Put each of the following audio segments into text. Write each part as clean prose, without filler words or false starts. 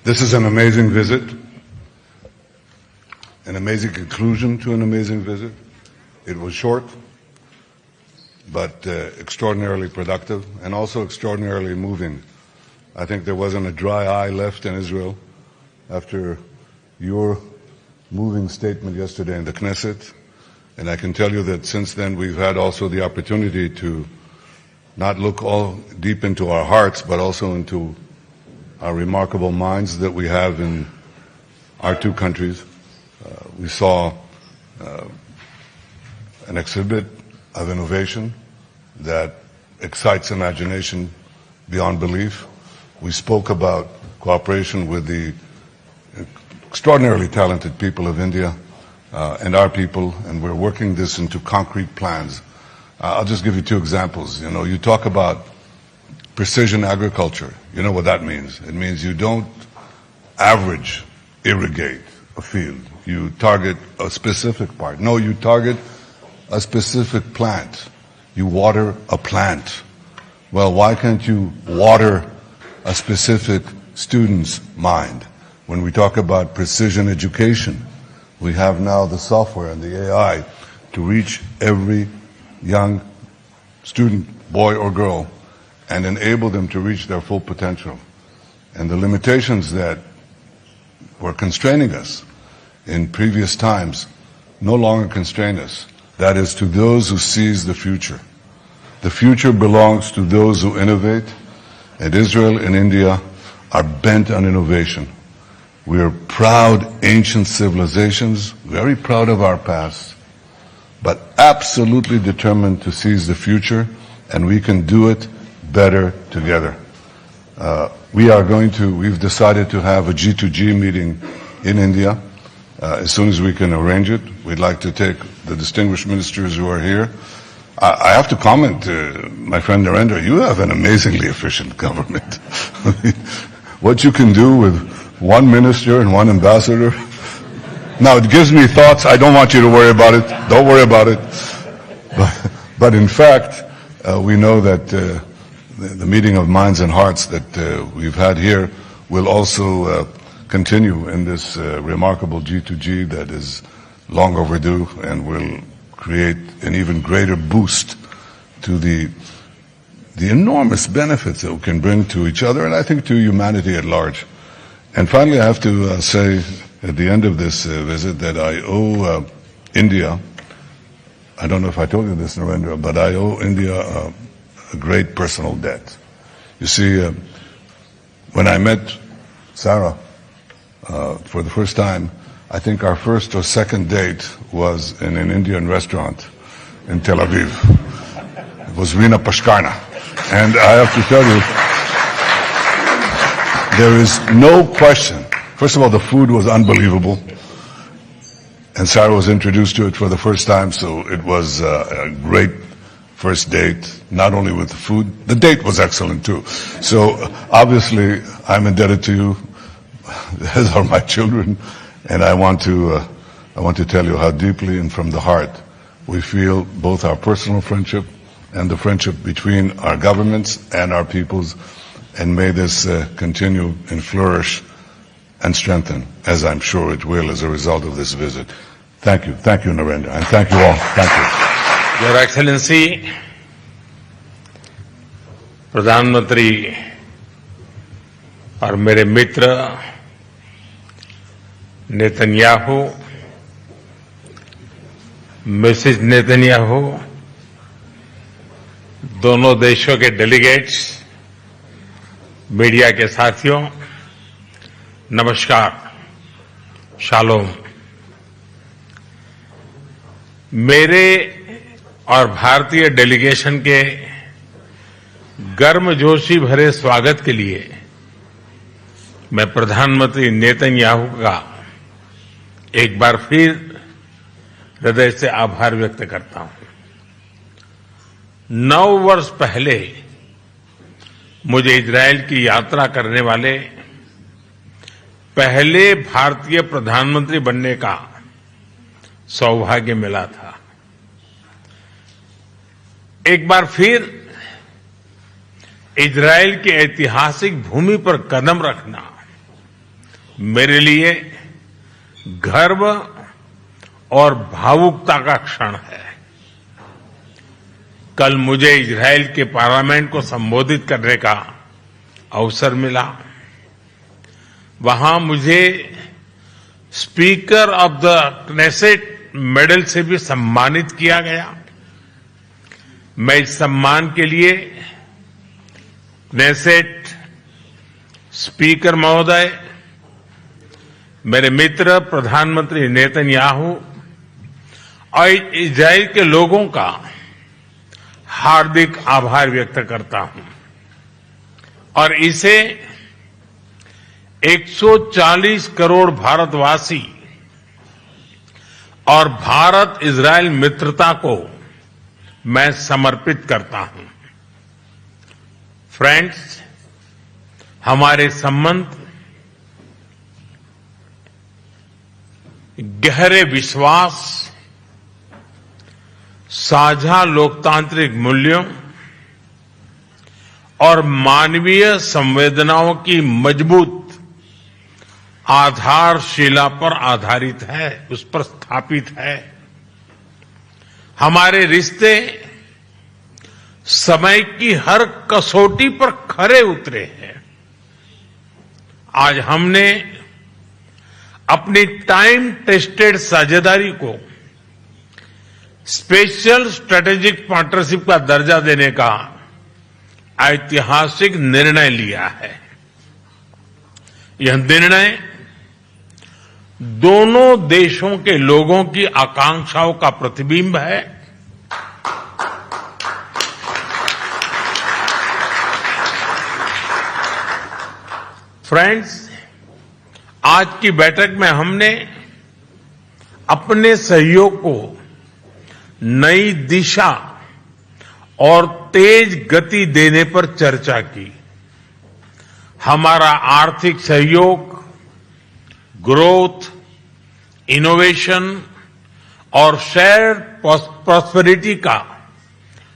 This is an amazing visit, an amazing conclusion to an amazing visit. It was short, but extraordinarily productive and also extraordinarily moving. I think there wasn't a dry eye left in Israel after your moving statement yesterday in the Knesset. And I can tell you that since then we've had also the opportunity to not look all deep into our hearts, but also into our remarkable minds that we have in our two countries. We saw an exhibit of innovation that excites imagination beyond belief. We spoke about cooperation with the extraordinarily talented people of India and our people, and we're working this into concrete plans. I'll just give you two examples. You know, you talk about precision agriculture. You know what that means. It means you don't average irrigate a field. You target a specific part. No, you target a specific plant. You water a plant. Well, why can't you water a specific student's mind? When we talk about precision education, we have now the software and the AI to reach every young student, boy or girl, and enable them to reach their full potential. And the limitations that were constraining us in previous times no longer constrain us. That is, to those who seize the future. The future belongs to those who innovate, and Israel and India are bent on innovation. We are proud ancient civilizations, very proud of our past, but absolutely determined to seize the future, and we can do it better together. We've decided to have a G2G meeting in India as soon as we can arrange it. We'd like to take the distinguished ministers who are here. I have to comment, my friend Narendra, you have an amazingly efficient government. What you can do with one minister and one ambassador. Now, it gives me thoughts. I don't want you to worry about it. Don't worry about it. But in fact, we know that the meeting of minds and hearts that we've had here will also continue in this remarkable G2G that is long overdue and will create an even greater boost to the enormous benefits that we can bring to each other and I think to humanity at large. And finally, I have to say at the end of this visit that I owe India, I don't know if I told you this, Narendra, but I owe India a great personal debt. You see, when I met Sarah for the first time, I think our first or second date was in an Indian restaurant in Tel Aviv. It was Rina Pashkarna. And I have to tell you, there is no question. First of all, the food was unbelievable. And Sarah was introduced to it for the first time, so it was a great first date, not only with the food, the date was excellent too. So obviously, I'm indebted to you, as are my children, and I want to tell you how deeply and from the heart we feel both our personal friendship and the friendship between our governments and our peoples, and may this continue and flourish and strengthen, as I'm sure it will as a result of this visit. Thank you, Narendra, and thank you all. Thank you. Your Excellency, प्रधानमंत्री और मेरे मित्र Netanyahu, Mrs Netanyahu, दोनों देशों के delegates, media के साथियों, नमस्कार, shalom. मेरे और भारतीय डेलीगेशन के गर्मजोशी भरे स्वागत के लिए मैं प्रधानमंत्री नेतन्याहू का एक बार फिर हृदय से आभार व्यक्त करता हूं। 9 वर्ष पहले मुझे इजरायल की यात्रा करने वाले पहले भारतीय प्रधानमंत्री बनने का सौभाग्य मिला था। एक बार फिर इजरायल की ऐतिहासिक भूमि पर कदम रखना मेरे लिए गर्व और भावुकता का क्षण है। कल मुझे इजरायल के पार्लियामेंट को संबोधित करने का अवसर मिला। वहां मुझे speaker of the Knesset medal से भी सम्मानित किया गया। मैं इस सम्मान के लिए क्नेसेट स्पीकर महोदय, मेरे मित्र प्रधानमंत्री नेतन्याहू और इजरायल के लोगों का हार्दिक आभार व्यक्त करता हूं और इसे 140 करोड़ भारतवासी और भारत इजरायल मित्रता को मैं समर्पित करता हूं। फ्रेंड्स, हमारे संबंध गहरे विश्वास, साझा लोकतांत्रिक मूल्यों और मानवीय संवेदनाओं की मजबूत आधारशिला पर आधारित है, उस पर स्थापित है। हमारे रिश्ते समय की हर कसौटी पर खरे उतरे हैं। आज हमने अपनी टाइम टेस्टेड साझेदारी को स्पेशल स्ट्रेटेजिक पार्टनरशिप का दर्जा देने का ऐतिहासिक निर्णय लिया है। यह निर्णय दोनों देशों के लोगों की आकांक्षाओं का प्रतिबिंब है। फ्रेंड्स, आज की बैठक में हमने अपने सहयोग को नई दिशा और तेज गति देने पर चर्चा की। हमारा आर्थिक सहयोग ग्रोथ, इनोवेशन और शेयर प्रॉस्पेरिटी का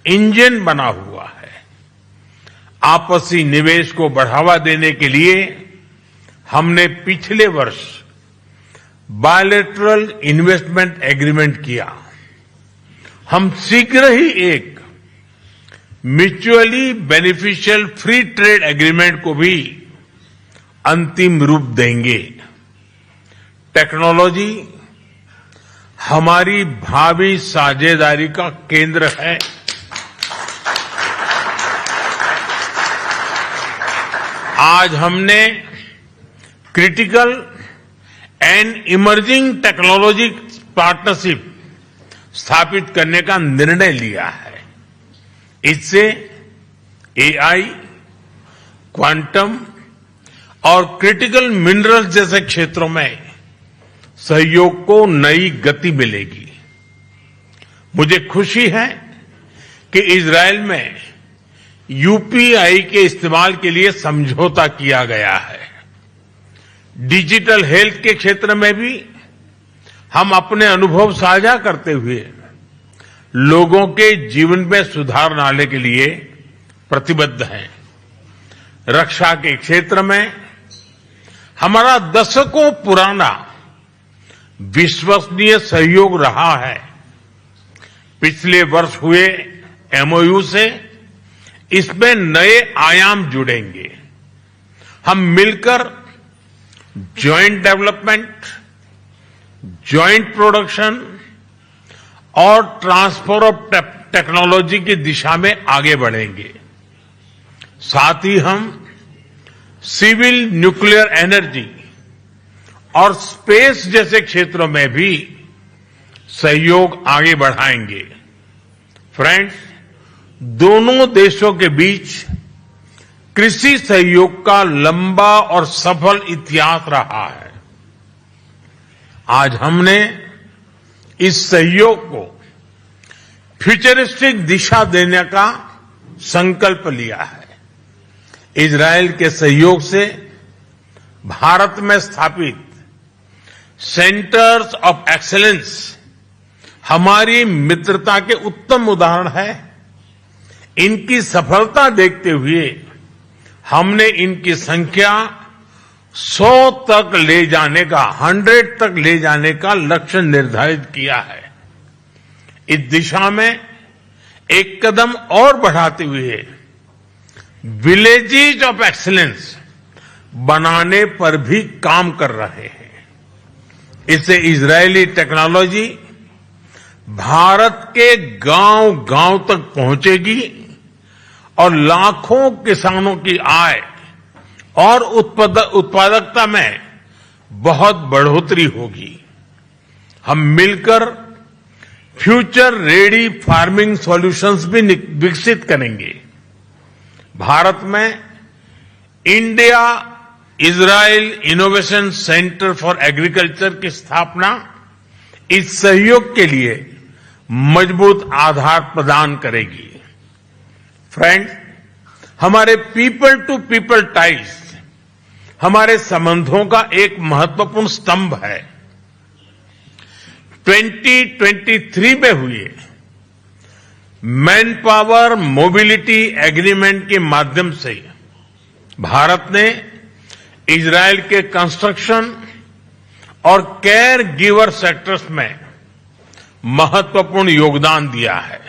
इंजन बना हुआ है। आपसी निवेश को बढ़ावा देने के लिए हमने पिछले वर्ष बायलैटरल इन्वेस्टमेंट एग्रीमेंट किया। हम शीघ्र ही एक mutually beneficial free trade agreement को भी अंतिम रूप देंगे। टेक्नोलॉजी हमारी भावी साझेदारी का केंद्र है। आज हमने critical and emerging technology partnership स्थापित करने का निर्णय लिया है। इससे एआई, क्वांटम और क्रिटिकल मिनरल्स जैसे क्षेत्रों में सहयोग को नई गति मिलेगी। मुझे खुशी है कि इजरायल में यूपीआई के इस्तेमाल के लिए समझौता किया गया है। डिजिटल हेल्थ के क्षेत्र में भी हम अपने अनुभव साझा करते हुए लोगों के जीवन में सुधार लाने के लिए प्रतिबद्ध हैं। रक्षा के क्षेत्र में हमारा दशकों पुराना विश्वसनीय सहयोग रहा है। पिछले वर्ष हुए एमओयू से इसमें नए आयाम जुड़ेंगे। हम मिलकर ज्वाइंट डेवलपमेंट, ज्वाइंट प्रोडक्शन और ट्रांसफर ऑफ टेक्नोलॉजी की दिशा में आगे बढ़ेंगे। साथ ही हम सिविल न्यूक्लियर एनर्जी और स्पेस जैसे क्षेत्रों में भी सहयोग आगे बढ़ाएंगे। फ्रेंड्स, दोनों देशों के बीच कृषि सहयोग का लंबा और सफल इतिहास रहा है। आज हमने इस सहयोग को फ्यूचरिस्टिक दिशा देने का संकल्प लिया है। इजरायल के सहयोग से भारत में स्थापित सेंटर्स ऑफ एक्सीलेंस हमारी मित्रता के उत्तम उदाहरण है। इनकी सफलता देखते हुए हमने इनकी संख्या 100 तक ले जाने का 100 तक ले जाने का लक्ष्य निर्धारित किया है। इस दिशा में एक कदम और बढ़ाते हुए विलेजेस ऑफ एक्सीलेंस बनाने पर भी काम कर रहे हैं। इससे इजरायली टेक्नोलॉजी भारत के गांव-गांव तक पहुंचेगी और लाखों किसानों की आय और उत्पादकता में बहुत बढ़ोतरी होगी। हम मिलकर फ्यूचर रेडी फार्मिंग सॉल्यूशंस भी विकसित करेंगे। भारत में India Israel innovation centre for agriculture की स्थापना इस सहयोग के लिए मजबूत आधार प्रदान करेगी। फ्रेंड्स, हमारे पीपल टू पीपल टाइज हमारे संबंधों का एक महत्वपूर्ण स्तंभ है। 2023 में हुए मैन पावर मोबिलिटी एग्रीमेंट के माध्यम से भारत ने इजरायल के कंस्ट्रक्शन और केयर गिवर सेक्टर्स में महत्वपूर्ण योगदान दिया है।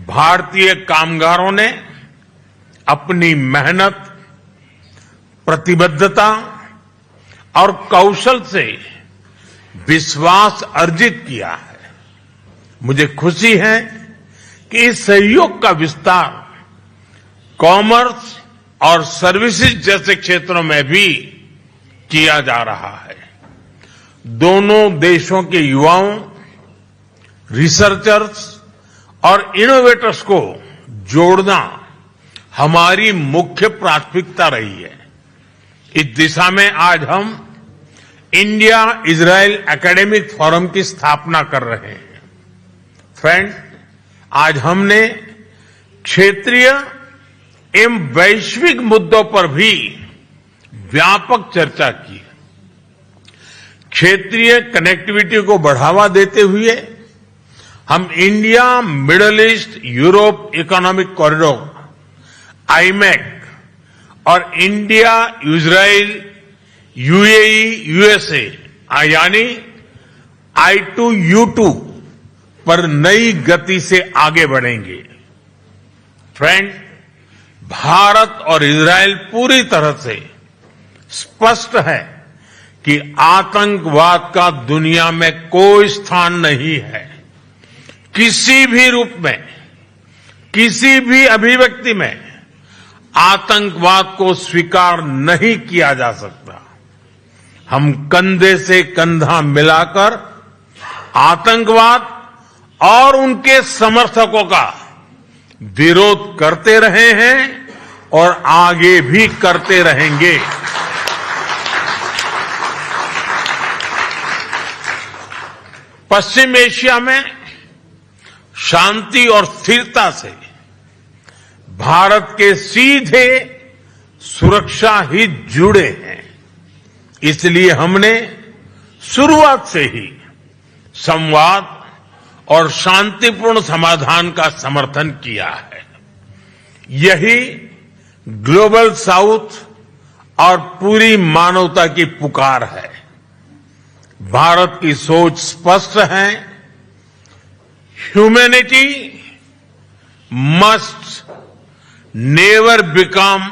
भारतीय कामगारों ने अपनी मेहनत, प्रतिबद्धता और कौशल से विश्वास अर्जित किया है। मुझे खुशी है कि इस सहयोग का विस्तार कॉमर्स और सर्विसेज जैसे क्षेत्रों में भी किया जा रहा है। दोनों देशों के युवाओं, रिसर्चर्स और इनोवेटर्स को जोड़ना हमारी मुख्य प्राथमिकता रही है। इस दिशा में आज हम इंडिया इजराइल एकेडमिक फोरम की स्थापना कर रहे हैं। फ्रेंड्स, आज हमने क्षेत्रीय एवं वैश्विक मुद्दों पर भी व्यापक चर्चा की। क्षेत्रीय कनेक्टिविटी को बढ़ावा देते हुए हम India middle east Europe economic corridor IMEC और इंडिया इजराइल यूएई यूएसए यानी I2U2 पर नई गति से आगे बढ़ेंगे। फ्रेंड, भारत और इजराइल पूरी तरह से स्पष्ट है कि आतंकवाद का दुनिया में कोई स्थान नहीं है। किसी भी रूप में, किसी भी अभिव्यक्ति में आतंकवाद को स्वीकार नहीं किया जा सकता। हम कंधे से कंधा मिलाकर आतंकवाद और उनके समर्थकों का विरोध करते रहे हैं और आगे भी करते रहेंगे। पश्चिम एशिया में शांति और स्थिरता से भारत के सीधे सुरक्षा ही जुड़े हैं। इसलिए हमने शुरुआत से ही संवाद और शांतिपूर्ण समाधान का समर्थन किया है। यही ग्लोबल साउथ और पूरी मानवता की पुकार है। भारत की सोच स्पष्ट है। Humanity must never become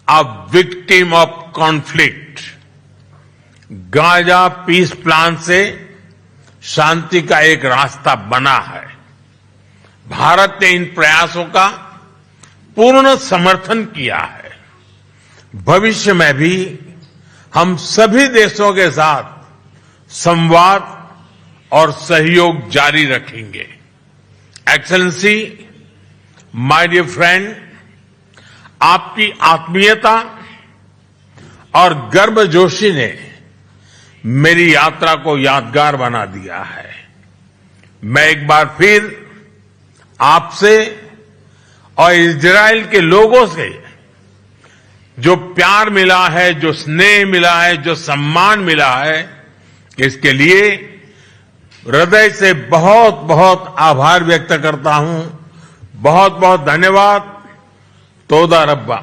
a victim of conflict. Gaza peace plan से शांति का एक रास्ता बना है। भारत ने इन प्रयासों का पूर्ण समर्थन किया है। भविष्य में भी हम सभी देशों के साथ संवाद और सहयोग जारी रखेंगे। एक्सेलेंसी, माय डियर फ्रेंड, आपकी आत्मीयता और गर्मजोशी ने मेरी यात्रा को यादगार बना दिया है। मैं एक बार फिर आपसे और इजराइल के लोगों से जो प्यार मिला है, जो स्नेह मिला है, जो सम्मान मिला है, इसके लिए हृदय से बहुत बहुत आभार व्यक्त करता हूं। बहुत बहुत धन्यवाद। तोदा रब्बा।